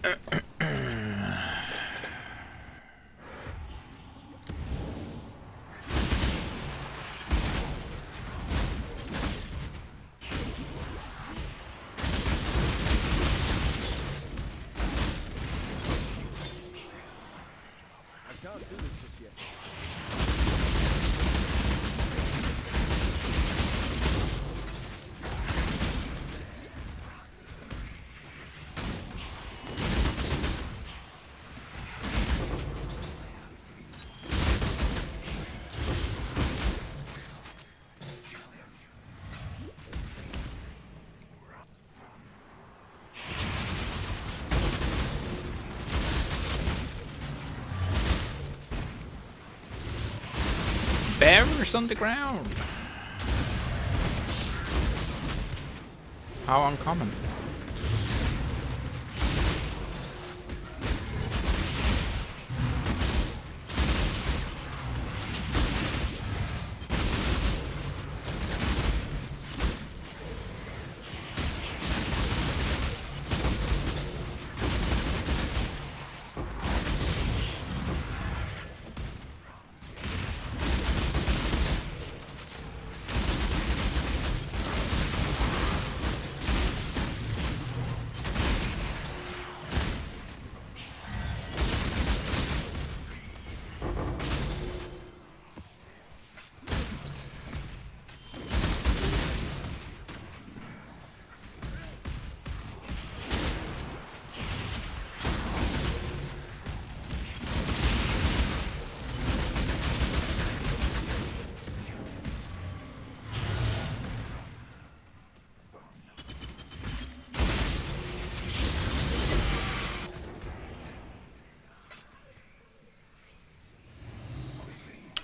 Can't do this just yet. Bears on the ground. How uncommon.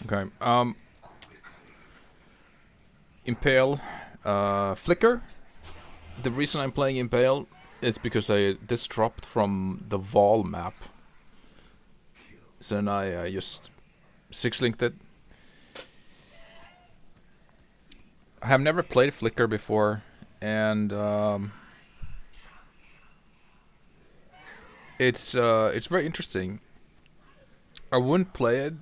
Okay. Impale, Flicker. The reason I'm playing Impale is because this dropped from the Vol map. So then I just 6-linked it. I have never played Flicker before, and it's very interesting. I wouldn't play it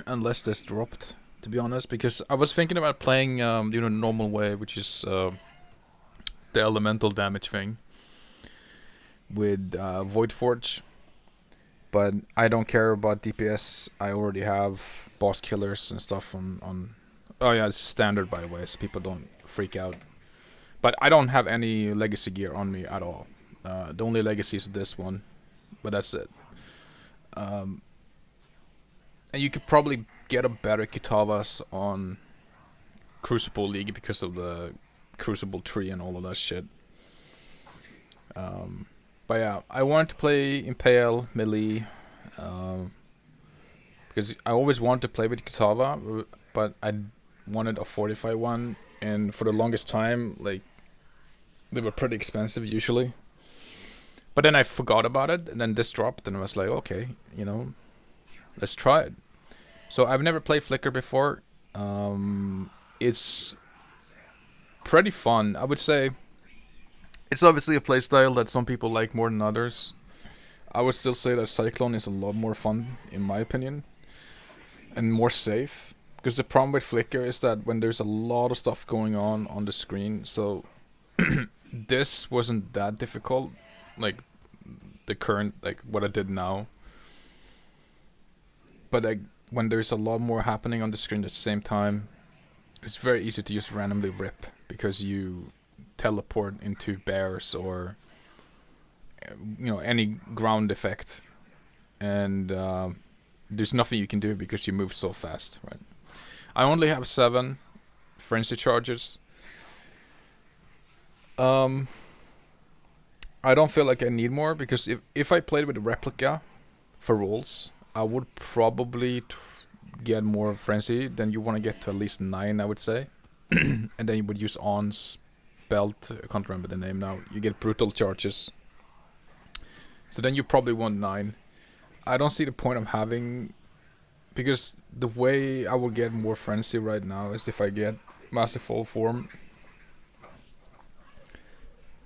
unless this dropped, to be honest, because I was thinking about playing normal way, which is the elemental damage thing with Void Forge. But I don't care about DPS. I already have boss killers and stuff on oh yeah, it's standard, by the way, so people don't freak out. But I don't have any legacy gear on me at all. The only legacy is this one, but that's it. And you could probably get a better Kitavas on Crucible League because of the Crucible tree and all of that shit. But yeah, I wanted to play Impale melee because I always wanted to play with Kitava, but I wanted a 45 one, and for the longest time, like, they were pretty expensive usually. But then I forgot about it, and then this dropped, and I was like, okay, let's try it. So I've never played Flicker before. It's pretty fun. I would say it's obviously a playstyle that some people like more than others. I would still say that Cyclone is a lot more fun, in my opinion, and more safe. Because the problem with Flicker is that when there's a lot of stuff going on the screen, so this wasn't that difficult, like the current, like what I did now. But like when there's a lot more happening on the screen at the same time, it's very easy to just randomly rip because you teleport into bears or any ground effect, and there's nothing you can do because you move so fast, right? I only have 7 frenzy charges. I don't feel like I need more, because if I played with a replica for rolls, I would probably get more frenzy. Then you want to get to at least 9, I would say. And then you would use On's belt. I can't remember the name now. You get brutal charges. So then you probably want 9. I don't see the point of having, because the way I will get more frenzy right now is if I get Masterful Form.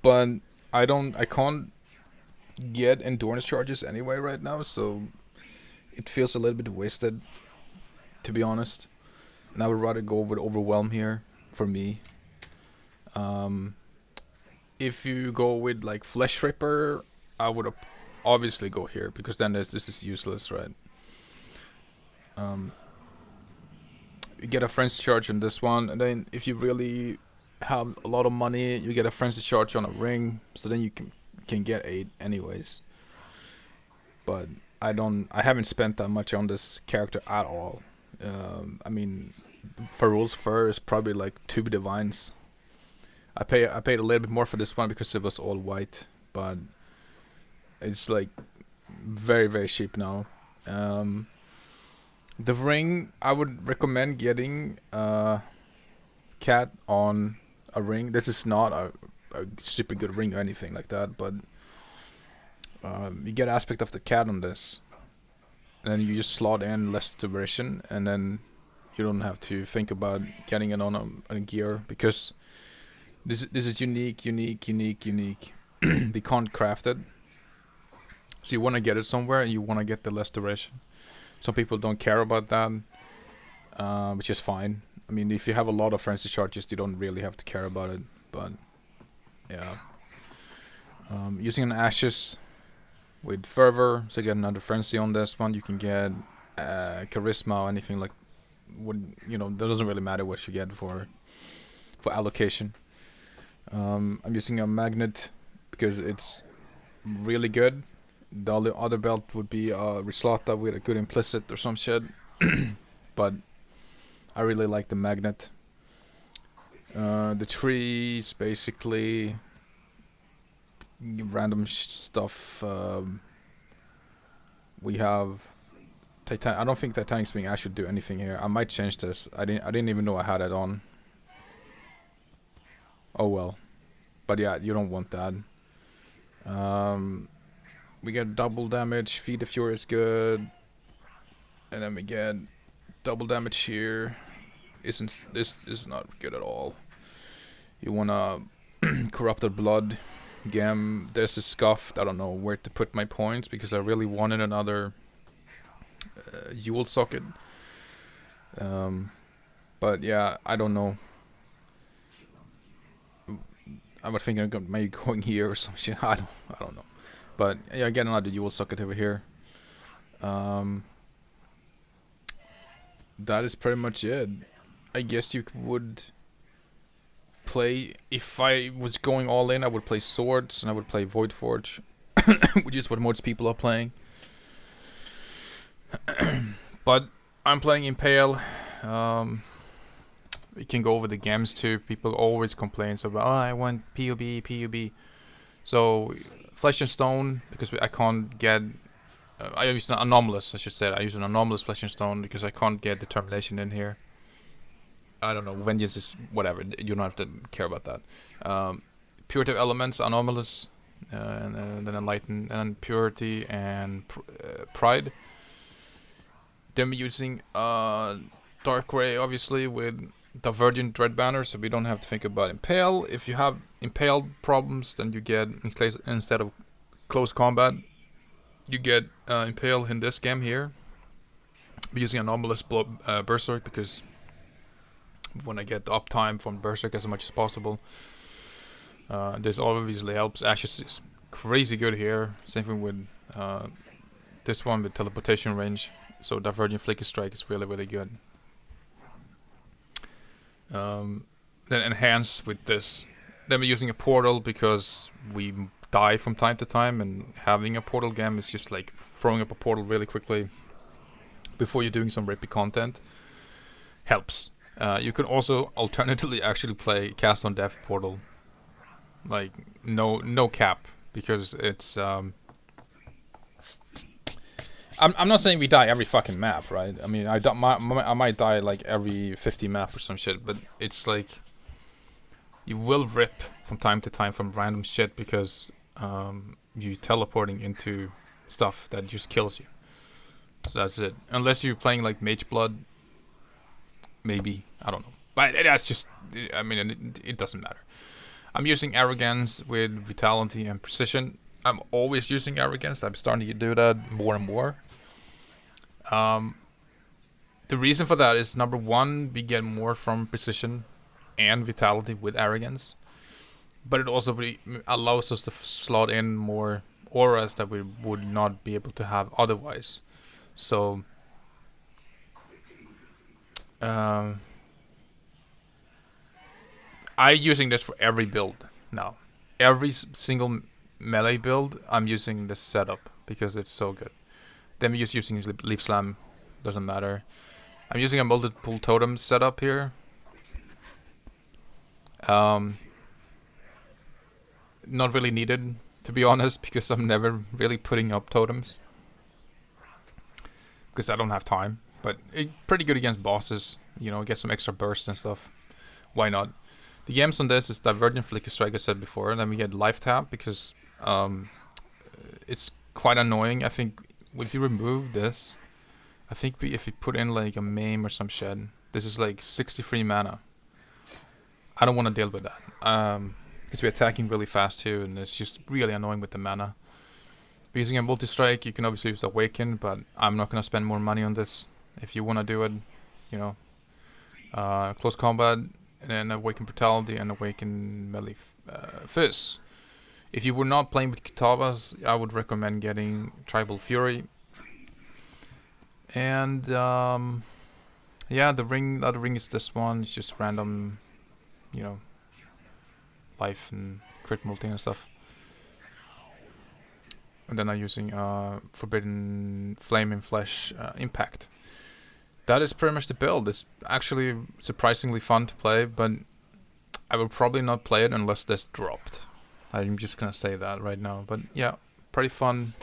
But I can't get endurance charges anyway right now, so it feels a little bit wasted, to be honest. And I would rather go with overwhelm here for me. Um, if you go with like flesh ripper, I would obviously go here because then this is useless, right? Um, you get a frenzy charge on this one, and then if you really have a lot of money, you get a frenzy charge on a ring, so then you can get 8 anyways. But I haven't spent that much on this character at all. I mean, Farul's fur is probably like 2 divines. I paid a little bit more for this one because it was all white, but it's like very very cheap now. The ring, I would recommend getting cat on a ring. This is not a super good ring or anything like that, but you get aspect of the cat on this, and then you just slot in less duration, and then you don't have to think about getting it on a gear because this is unique. They can't craft it, so you want to get it somewhere, and you want to get the less duration. Some people don't care about that, which is fine. I mean, if you have a lot of frenzy charges, you don't really have to care about it. But yeah, using an ashes with fervor, so you get another frenzy on this one. You can get charisma or anything like. That doesn't really matter what you get for allocation. I'm using a magnet because it's really good. The other belt would be Rislata with a good implicit or some shit. But I really like the magnet. The trees basically random stuff. We have Titan. I don't think Titanic Swing I should do anything here. I might change this. I didn't even know I had it on. Oh well. But yeah, you don't want that. We get double damage. Feed the Fury is good. And then we get double damage here. This is not good at all. You wanna Corrupted Blood. Gem. This is scuffed. I don't know where to put my points because I really wanted another Yule socket. But yeah, I don't know. I was thinking of maybe going here or some shit. I don't know. But yeah, again, another Yule socket over here. That is pretty much it. I guess you would play, if I was going all in, I would play swords and I would play Void Forge, which is what most people are playing. But I'm playing Impale. We can go over the games too. People always complain about, I want PUB. So Flesh and Stone, because I can't get. I use an anomalous. I should say I use an anomalous Flesh and Stone because I can't get determination in here. I don't know. Vengeance is whatever. You don't have to care about that. Purity of Elements, anomalous, and then enlighten, and purity and pride. Then we're using Dark Ray, obviously, with Divergent Dread Banner, so we don't have to think about Impale. If you have Impale problems, then you get, instead of close combat, you get Impale in this game here. We're using Anomalous Berserk because we want to get the uptime from Berserk as much as possible. This obviously helps. Ashes is crazy good here. Same thing with this one with teleportation range. So Divergent Flicker Strike is really good. Then enhance with this. Then we're using a portal because we die from time to time, and having a portal gem is just like throwing up a portal really quickly before you're doing some rapey content. Helps. You can also alternatively actually play Cast on Death portal. Like no cap, because it's I'm not saying we die every fucking map, right? I mean, I might die like every 50 map or some shit, but it's like you will rip from time to time from random shit because you teleporting into stuff that just kills you. So that's it. Unless you're playing like Mage Blood, maybe, I don't know. But that's just, I mean, it doesn't matter. I'm using Arrogance with Vitality and Precision. I'm always using arrogance. I'm starting to do that more and more. The reason for that is number one, we get more from precision and vitality with arrogance, but it also allows us to slot in more auras that we would not be able to have otherwise. So I'm using this for every build now. Every single melee build, I'm using this setup because it's so good. Then we're just using Leaf Slam, doesn't matter. I'm using a multiple totem setup here. Not really needed, to be honest, because I'm never really putting up totems. Because I don't have time. But pretty good against bosses, you know, get some extra burst and stuff. Why not? The games on this is Divergent Flicker Strike, I said before, and then we get Life Tap, because it's quite annoying. I think if you remove this, I think if you put in like a Maim or some shit, this is like 63 mana. I don't want to deal with that. Because we're attacking really fast too, and it's just really annoying with the mana. If you're using a multi-strike, you can obviously use Awaken, but I'm not going to spend more money on this. If you want to do it, you know, close combat, and then Awaken Brutality and Awaken Melee Fizz. If you were not playing with Kitavas, I would recommend getting Tribal Fury. And yeah, the other ring is this one. It's just random, you know, life and crit multi and stuff. And then I'm using Forbidden Flame and Flesh Impact. That is pretty much the build. It's actually surprisingly fun to play, but I will probably not play it unless this dropped. I'm just gonna say that right now. But yeah, pretty fun.